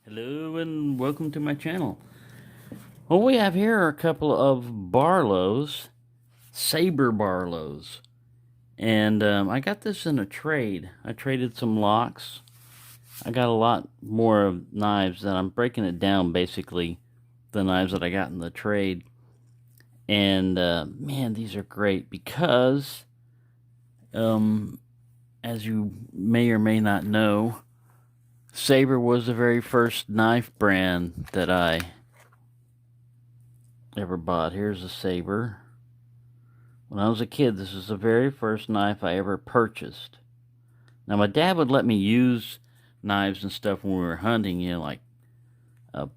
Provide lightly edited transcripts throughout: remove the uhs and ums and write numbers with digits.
Hello and welcome to my channel. What we have here are a couple of Barlows, Sabre Barlows. And I got this in a trade. I traded some locks. I got a lot more of knives that I'm breaking it down, basically, the knives that I got in the trade. And man, these are great because, as you may or may not know, Sabre was the very first knife brand that I ever bought. Here's a Sabre. When I was a kid, this was the very first knife I ever purchased. Now, my dad would let me use knives and stuff when we were hunting, like a,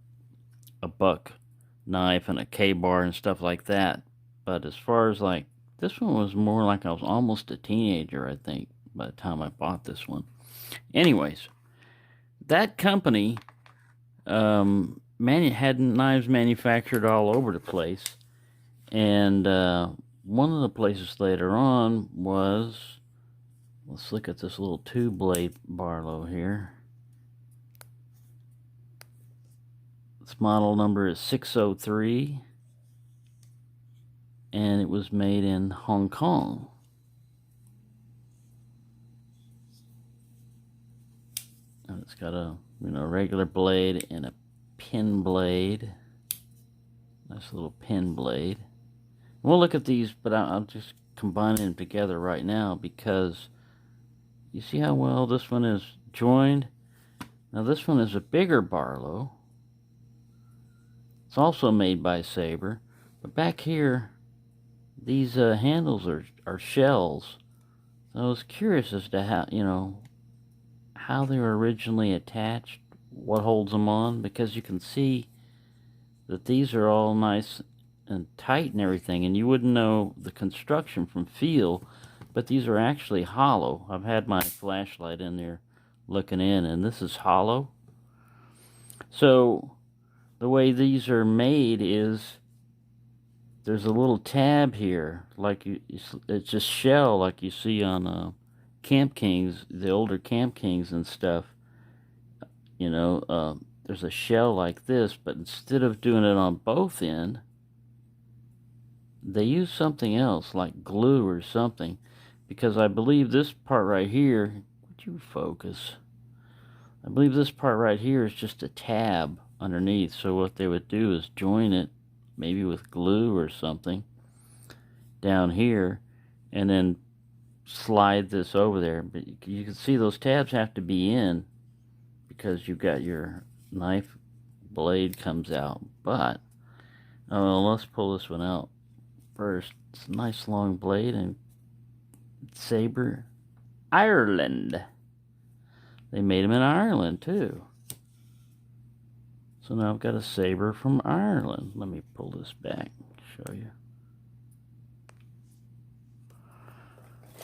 a buck knife and a K-bar and stuff like that. But as far as this one was more like I was almost a teenager, I think, by the time I bought this one. Anyways, that company had knives manufactured all over the place, and one of the places later on was, let's look at this little two-blade Barlow here. Its model number is 603, and it was made in Hong Kong. And it's got a regular blade and a pin blade. Nice little pin blade. We'll look at these, but I'm just combining them together right now because you see how well this one is joined? Now this one is a bigger Barlow. It's also made by Sabre, but back here, these handles are shells. So I was curious as to how they were originally attached, what holds them on, because you can see that these are all nice and tight and everything, and you wouldn't know the construction from feel, but these are actually hollow. I've had my flashlight in there looking in, and this is hollow. So the way these are made is there's a little tab here, it's just shell like you see on Camp Kings, the older Camp Kings and stuff. There's a shell like this, but instead of doing it on both ends, they use something else like glue or something, because I believe this part right here, would you focus? I believe this part right here is just a tab underneath. So what they would do is join it maybe with glue or something down here and then slide this over there. But you can see those tabs have to be in because you've got your knife blade comes out. But let's pull this one out first. It's a nice long blade, and Sabre, Ireland. They made them in Ireland too. So now I've got a Sabre from Ireland. Let me pull this back, show you.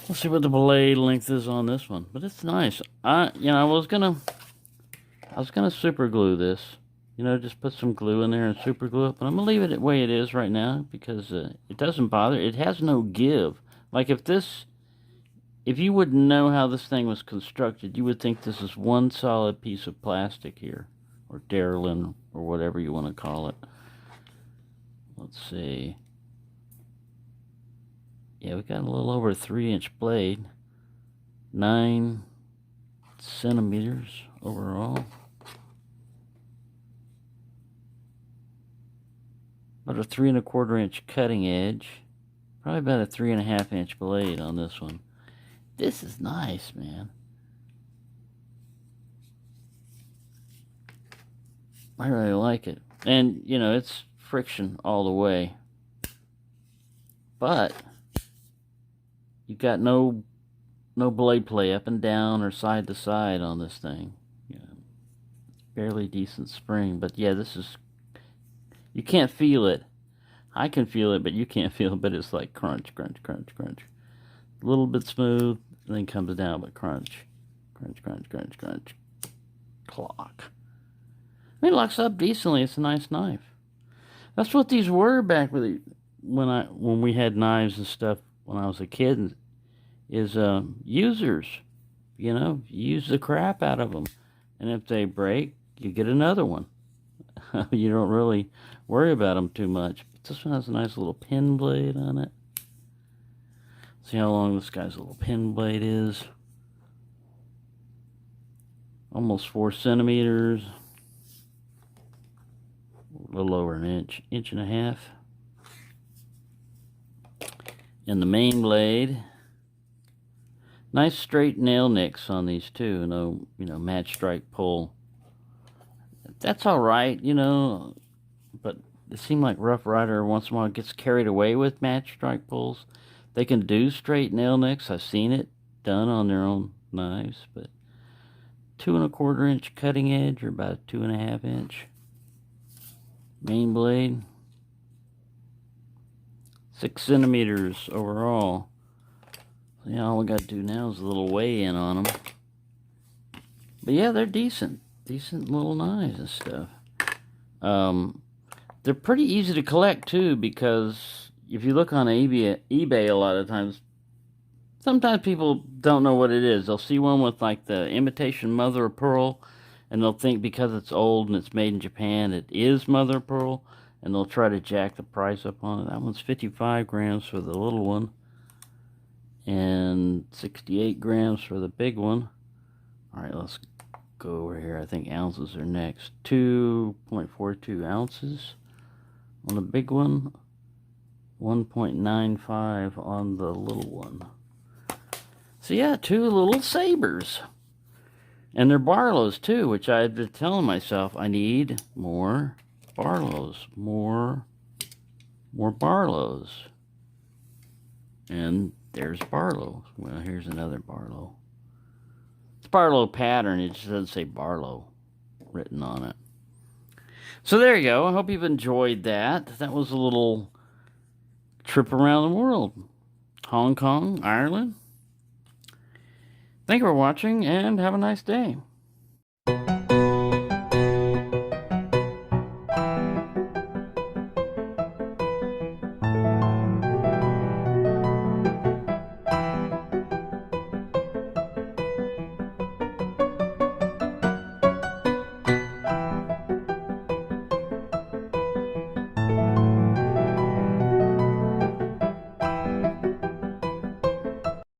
Let's see what the blade length is on this one, but it's nice. I was gonna super glue this. Just put some glue in there and super glue it. But I'm gonna leave it the way it is right now because it doesn't bother. It has no give. Like if you wouldn't know how this thing was constructed, you would think this is one solid piece of plastic here, or Darlin, or whatever you want to call it. Let's see. Yeah, we got a little over a 3-inch blade, 9 centimeters overall. About a 3 1/4 inch cutting edge. Probably about a 3 1/2 inch blade on this one. This is nice, man. I really like it. And, it's friction all the way. But you've got no blade play up and down or side to side on this thing. Barely decent spring. But yeah, you can't feel it. I can feel it, but you can't feel it. But it's like crunch, crunch, crunch, crunch. A little bit smooth, and then comes down, but crunch, crunch, crunch, crunch, crunch. Clock. I mean, it locks up decently. It's a nice knife. That's what these were back when we had knives and stuff when I was a kid. Is users, you use the crap out of them, and if they break, you get another one. You don't really worry about them too much. But this one has a nice little pin blade on it. See how long this guy's little pin blade is? Almost 4 centimeters. A little over an inch, inch and a half. And the main blade. Nice straight nail nicks on these too. No, match strike pull. That's all right, but it seemed like Rough Rider once in a while gets carried away with match strike pulls. They can do straight nail nicks. I've seen it done on their own knives, but 2 1/4 inch cutting edge, or about 2 1/2 inch. Main blade. 6 centimeters overall. So yeah, all we got to do now is a little weigh in on them. But yeah, they're decent little knives and stuff. They're pretty easy to collect too, because if you look on eBay a lot of times, sometimes people don't know what it is. They'll see one with like the imitation mother of pearl, and they'll think because it's old and it's made in Japan, it is mother of pearl, and they'll try to jack the price up on it. That one's 55 grams for the little one, and 68 grams for the big one. All right, let's go over here. I think ounces are next. 2.42 ounces on the big one, 1.95 on the little one. So yeah, 2 little Sabres. And they're Barlows too, which I've been telling myself I need more Barlows. More Barlows. And there's Barlow. Well, here's another Barlow. It's Barlow pattern. It just doesn't say Barlow written on it. So there you go. I hope you've enjoyed that. That was a little trip around the world. Hong Kong, Ireland. Thank you for watching, and have a nice day.